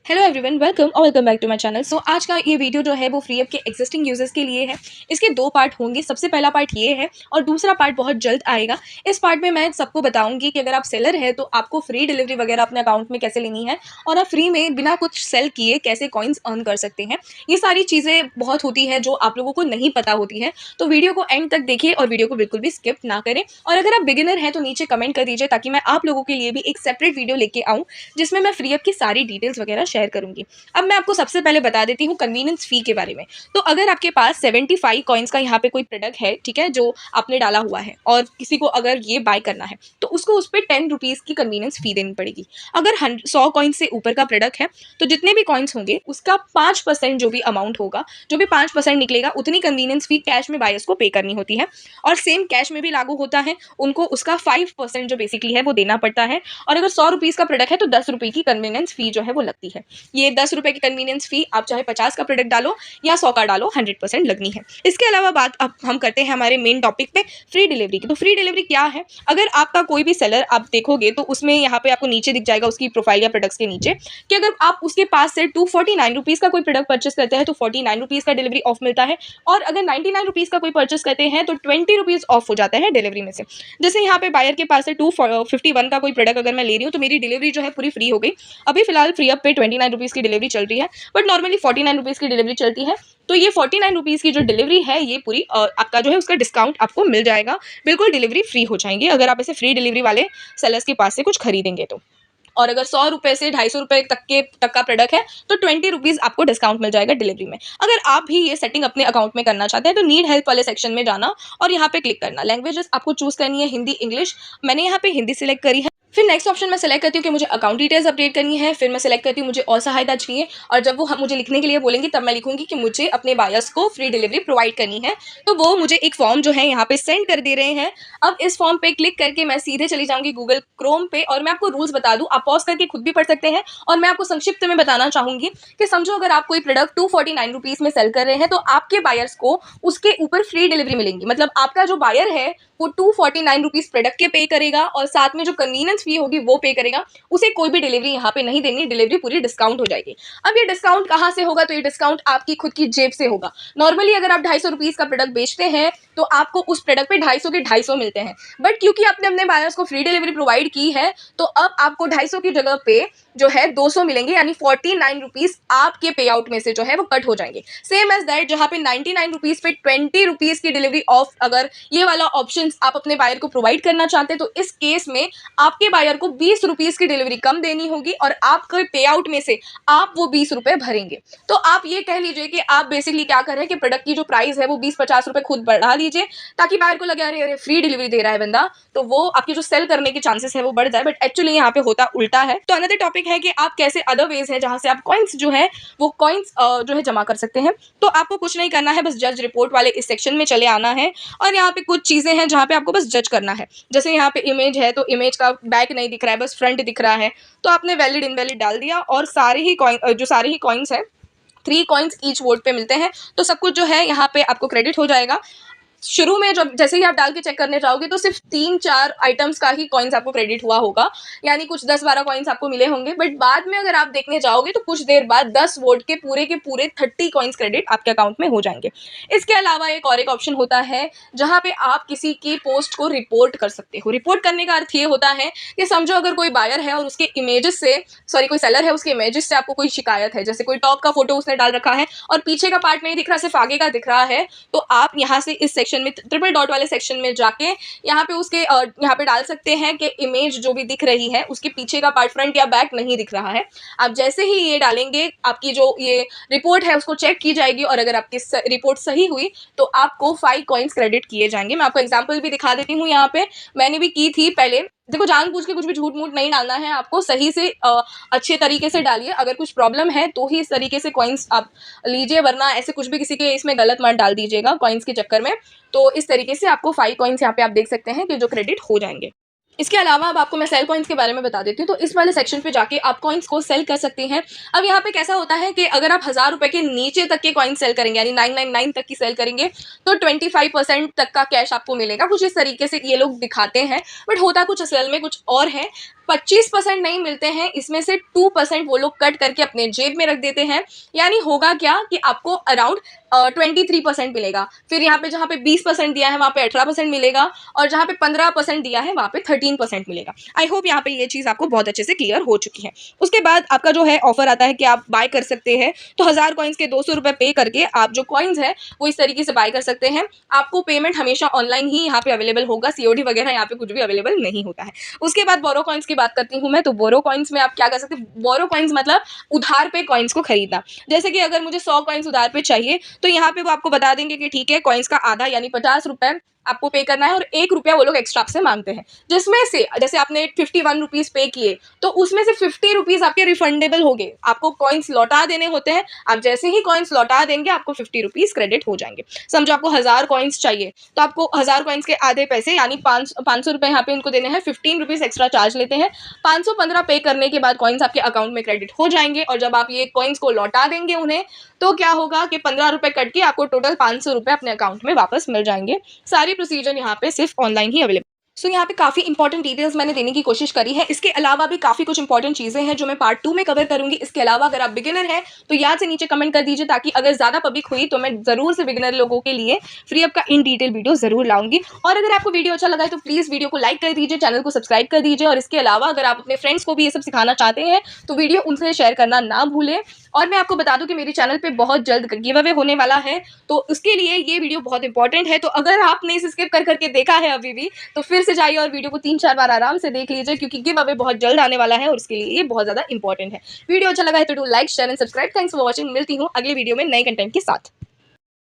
Hello everyone, welcome और welcome back to my channel. So आज का ये वीडियो जो है वो फ्री ऐप के एग्जिस्टिंग यूजर्स के लिए है। इसके दो पार्ट होंगे। सबसे पहला पार्ट ये है और दूसरा पार्ट बहुत जल्द आएगा। इस पार्ट में मैं सबको बताऊंगी कि अगर आप सेलर है तो आपको फ्री डिलीवरी वगैरह अपने अकाउंट में कैसे लेनी है और आप फ्री में बिना कुछ सेल किए कैसे कॉइन्स अर्न कर सकते हैं। ये सारी चीज़ें बहुत होती है जो आप लोगों को नहीं पता होती है, तो वीडियो को एंड तक देखिए और वीडियो को बिल्कुल भी स्किप ना करें। और अगर आप बिगिनर हैं तो नीचे कमेंट कर दीजिए ताकि मैं आप लोगों के लिए भी एक सेपरेट वीडियो लेके आऊँ जिसमें मैं फ्री ऐप की सारी डिटेल्स वगैरह शेयर करूँगी। अब मैं आपको सबसे पहले बता देती हूँ कन्वीनियंस फ़ी के बारे में। तो अगर आपके पास 75 कॉइन्स का यहाँ पे कोई प्रोडक्ट है, ठीक है, जो आपने डाला हुआ है और किसी को अगर ये बाय करना है तो उसको उस पर 10 रुपीज़ की कन्वीनियंस फ़ी देनी पड़ेगी। अगर 100 कॉइन्स से ऊपर का प्रोडक्ट है तो जितने भी कॉइन्स होंगे उसका 5% जो भी अमाउंट होगा, जो भी 5% निकलेगा, उतनी कन्वीनियंस फ़ी कैश में बायर्स को पे करनी होती है। और सेम कैश में भी लागू होता है, उनको उसका 5% जो बेसिकली है वो देना पड़ता है। और अगर 100 रुपीज़ का प्रोडक्ट है तो 10 रुपये की कन्वीनियंस फ़ी जो है वो लगती है। ये 10 रुपये की कन्वीनियंस फ़ी आप चाहे 50 का प्रोडक्ट डालो या 100 का डालो, 100% लगनी है। इसके अलावा बात अब हम करते हैं हमारे मेन टॉपिक पे, फ्री डिलीवरी की। तो फ्री डिलीवरी क्या है? अगर आपका कोई भी सेलर आप देखोगे तो उसमें यहाँ पे आपको नीचे दिख जाएगा उसकी प्रोफाइल या प्रोडक्ट्स के नीचे कि अगर आप उसके पास से 249 रुपीज़ का कोई प्रोडक्ट परचेस करते हैं तो 49 रुपीज़ का डिलीवरी ऑफ मिलता है। और अगर 99 रुपीज़ का कोई परचेस करते हैं तो 20 रुपीज़ ऑफ हो जाता है डिलीवरी में से। जैसे यहाँ पे बायर के पास से 251 का कोई प्रोडक्ट अगर मैं ले रही हूँ तो मेरी डिलीवरी जो है पूरी फ्री हो गई। अभी फिलहाल फ्री अप पे 29 रुपीज़ की डिलीवरी चल रही है, बट नॉर्मली 49 रुपीज़ की डिलीवरी चलती है। तो ये 49 रुपीज़ की जो डिलीवरी है ये पूरी आपका जो है उसका डिस्काउंट आपको मिल जाएगा। बिल्कुल डिलीवरी फ्री हो जाएंगी अगर आप ऐसे फ्री डिलीवरी वाले सेलर्स के पास से कुछ खरीदेंगे तो। और अगर 100 रुपये से 250 रुपये तक का प्रोडक्ट है तो 20 रुपीज़ आपको डिस्काउंट मिल जाएगा डिलीवरी में। अगर आप भी ये सेटिंग अपने अकाउंट में करना चाहते हैं तो नीड हेल्प वाले सेक्शन में जाना और यहाँ पे क्लिक करना। लैंग्वेजेस आपको चूज़ करनी है हिंदी, इंग्लिश। मैंने यहाँ पे हिंदी सिलेक्ट करी है। फिर नेक्स्ट ऑप्शन में सेलेक्ट करती हूँ कि मुझे अकाउंट डिटेल्स अपडेट करनी है। फिर मैं सेलेक्ट करती हूँ मुझे और सहायता चाहिए, और जब वो मुझे लिखने के लिए बोलेंगी तब मैं लिखूंगी कि मुझे अपने बायर्स को फ्री डिलीवरी प्रोवाइड करनी है। तो वो मुझे एक फॉर्म जो है यहाँ पे सेंड कर दे रहे हैं। अब इस फॉर्म पे क्लिक करके मैं सीधे चली जाऊंगी गूगल क्रोम पे, और मैं आपको रूल्स बता दूं, आप पॉज करके खुद भी पढ़ सकते हैं। और मैं आपको संक्षिप्त में बताना चाहूंगी कि समझो अगर आप कोई प्रोडक्ट 249 रुपीज़ में सेल कर रहे हैं तो आपके बायर्स को उसके ऊपर फ्री डिलीवरी मिलेंगी। मतलब आपका जो बायर है वो 249 रुपीज़ प्रोडक्ट के पे करेगा और साथ में जो कन्वीनियंस फी होगी वो पे करेगा। उसे कोई भी डिलीवरी यहाँ पे नहीं देनी, डिलीवरी पूरी डिस्काउंट हो जाएगी। अब ये डिस्काउंट कहाँ से होगा? तो ये डिस्काउंट आपकी खुद की जेब से होगा। नॉर्मली अगर आप 250 रुपीज़ का प्रोडक्ट बेचते हैं तो आपको उस प्रोडक्ट पे 250 के 250 मिलते हैं, बट क्योंकि आपने अपने बायर्स को फ्री डिलीवरी प्रोवाइड की है तो अब आपको 250 की जगह पे जो है 200 मिलेंगे, यानी 49 रुपीज़ आपके पे आउट में से जो है वो कट हो जाएंगे। सेम एज दैट जहाँ पे 99 रुपीज़ पे 20 रुपीज़ की डिलीवरी ऑफ, अगर ये वाला ऑप्शन आप अपने बायर को प्रोवाइड करना चाहते हैं तो इस केस में आपके बायर को 20 रुपीज़ की डिलीवरी कम देनी होगी और आपके पे आउट में से आप वो 20 रुपये भरेंगे। तो आप ये कह लीजिए कि आप बेसिकली क्या कर रहे हैं कि प्रोडक्ट की जो प्राइस है वो 20-50 रुपये खुद बढ़ा लीजिए ताकि बायर को लगे अरे अरे फ्री डिलीवरी दे रहा है बंदा, तो वो आपकी जो सेल करने के चांसेस है वो बढ़ जाए। बट एक्चुअली यहाँ पे होता उल्टा है। तो अनदर टॉपिक है कि आप कैसे अदर वेज है जहाँ से आप कॉइन्स जो है वो कॉइन्स जो है जमा कर सकते हैं। तो आपको कुछ नहीं करना है, बस जज रिपोर्ट वाले इस सेक्शन में चले आना है और यहाँ पे कुछ चीज़ें हैं जहाँ पे आपको बस जज करना है। जैसे यहाँ पे इमेज है तो इमेज का बैक नहीं दिख रहा है, बस फ्रंट दिख रहा है, तो आपने वैलिड इनवैलिड डाल दिया और सारे ही कॉइन्स है 3 कॉइन्स ईच वोट पे मिलते हैं, तो सब कुछ जो है यहाँ पे आपको क्रेडिट हो जाएगा। शुरू में जब जैसे ही आप डाल के चेक करने जाओगे तो सिर्फ 3-4 आइटम्स का ही कॉइन्स आपको क्रेडिट हुआ होगा, यानी कुछ 10-12 कॉइन्स आपको मिले होंगे। बट बाद में अगर आप देखने जाओगे तो कुछ देर बाद 10 वोट के पूरे 30 कॉइन्स क्रेडिट आपके अकाउंट में हो जाएंगे। इसके अलावा एक और एक ऑप्शन होता है जहाँ पे आप किसी की पोस्ट को रिपोर्ट कर सकते हो। रिपोर्ट करने का अर्थ ये होता है कि समझो अगर कोई बायर है और उसके इमेजेस से, कोई सेलर है उसके इमेजेस से आपको कोई शिकायत है, जैसे कोई टॉप का फोटो उसने डाल रखा है और पीछे का पार्ट नहीं दिख रहा, सिर्फ आगे का दिख रहा है, तो आप यहाँ से इस सेक्शन में ट्रिपल डॉट वाले सेक्शन में जाके यहाँ पे उसके यहाँ पे डाल सकते हैं कि इमेज जो भी दिख रही है उसके पीछे का पार्ट फ्रंट या बैक नहीं दिख रहा है। आप जैसे ही ये डालेंगे आपकी जो ये रिपोर्ट है उसको चेक की जाएगी और अगर आपकी रिपोर्ट सही हुई तो आपको 5 कॉइन्स क्रेडिट किए जाएंगे। मैं आपको एग्जाम्पल भी दिखा देती हूँ। यहाँ पे मैंने भी की थी पहले। देखो, जानबूझ के कुछ भी झूठ मूठ नहीं डालना है आपको, सही से अच्छे तरीके से डालिए। अगर कुछ प्रॉब्लम है तो ही इस तरीके से कॉइन्स आप लीजिए, वरना ऐसे कुछ भी किसी के इसमें गलत मत डाल दीजिएगा कॉइन्स के चक्कर में। तो इस तरीके से आपको 5 कॉइन्स यहाँ पे आप देख सकते हैं कि जो क्रेडिट हो जाएंगे। इसके अलावा अब आपको मैं सेल कॉइन्स के बारे में बता देती हूँ। तो इस वाले सेक्शन पे जाके आप कॉइन्स को सेल कर सकते हैं। अब यहाँ पे कैसा होता है कि अगर आप 1000 रुपये के नीचे तक के कॉइन सेल करेंगे, यानी 999 तक की सेल करेंगे, तो 25% तक का कैश आपको मिलेगा। कुछ इस तरीके से ये लोग दिखाते हैं, बट होता कुछ असल में कुछ और है। 25% नहीं मिलते हैं, इसमें से 2% वो लोग कट करके अपने जेब में रख देते हैं। यानी होगा क्या कि आपको अराउंड 23% मिलेगा। फिर यहाँ पे जहाँ पे 20% दिया है वहाँ पे 18% मिलेगा, और जहाँ पे 15% दिया है वहाँ पे 13% मिलेगा। आई होप यहाँ पे ये चीज़ आपको बहुत अच्छे से क्लियर हो चुकी है। उसके बाद आपका जो है ऑफर आता है कि आप बाय कर सकते हैं, तो 1000 कॉइन्स के 200 रुपये पे करके आप जो कॉइन्स है वो इस तरीके से बाय कर सकते हैं। आपको पेमेंट हमेशा ऑनलाइन ही यहाँ पे अवेलेबल होगा, सीओडी वगैरह यहाँ पे कुछ भी अवेलेबल नहीं होता है। उसके बाद बोरो कॉइन्स की बात करती हूँ मैं, तो बोरो कॉइन्स में आप क्या कर सकते हैं, बोरो कॉइन्स मतलब उधार पे कॉइन्स को खरीदना। जैसे कि अगर मुझे 100 कॉइन्स उधार पे चाहिए, तो यहाँ पे वो आपको बता देंगे कि ठीक है, कॉइन्स का आधा यानी 50 रुपए आपको पे करना है, और 1 रुपया वो लोग एक्स्ट्रा आपसे मांगते हैं, जिसमें से जैसे आपने 51 रुपीज़ पे किए तो उसमें से 50 रुपीज़ आपके रिफंडेबल हो गए, आपको कॉइन्स लौटा देने होते हैं। आप जैसे ही कॉइन्स लौटा देंगे आपको 50 रुपीज़ क्रेडिट हो जाएंगे। समझो आपको 1000 कॉइन्स चाहिए, तो आपको 1000 कॉइन्स के आधे पैसे यानी 500 रुपये यहाँ पे उनको देने हैं, 15 रुपीज़ एक्स्ट्रा चार्ज लेते हैं। 515 पे करने के बाद कॉइन्स आपके अकाउंट में क्रेडिट हो जाएंगे, और जब आप ये कॉइन्स को लौटा देंगे उन्हें, तो क्या होगा कि 15 रुपये कट के आपको टोटल 500 रुपये अपने अकाउंट में वापस मिल जाएंगे। सारी प्रोसीजर यहाँ पे सिर्फ ऑनलाइन ही अवेलेबल। सो यहाँ पे काफ़ी इंपॉर्टेंट डिटेल्स मैंने देने की कोशिश करी है। इसके अलावा भी काफ़ी कुछ इंपॉर्टेंट चीज़ें हैं जो मैं पार्ट 2 में कवर करूंगी। इसके अलावा अगर आप बिगिनर हैं तो याद से नीचे कमेंट कर दीजिए, ताकि अगर ज़्यादा पब्लिक हुई तो मैं ज़रूर से बिगिनर लोगों के लिए फ्री अप का इन डिटेल वीडियो ज़रूर लाऊंगी। और अगर आपको वीडियो अच्छा लगा है तो प्लीज़ वीडियो को लाइक कर दीजिए, चैनल को सब्सक्राइब कर दीजिए, और इसके अलावा अगर आप अपने फ्रेंड्स को भी ये सब सिखाना चाहते हैं तो वीडियो उनसे शेयर करना ना भूलें। और मैं आपको बता दूं कि मेरे चैनल पे बहुत जल्द गिव अवे होने वाला है, तो उसके लिए ये वीडियो बहुत इंपॉर्टेंट है। तो अगर आपने इसे स्किप कर करके देखा है अभी भी, तो फिर से जाइए और वीडियो को 3-4 बार आराम से देख लीजिए, क्योंकि गिव अवे बहुत जल्द आने वाला है और उसके लिए ये बहुत ज़्यादा इंपॉर्टेंट है। वीडियो अच्छा लगा है तो do like, share and subscribe. Thanks for watching. मिलती हूँ अगले वीडियो में नए कंटेंट के साथ।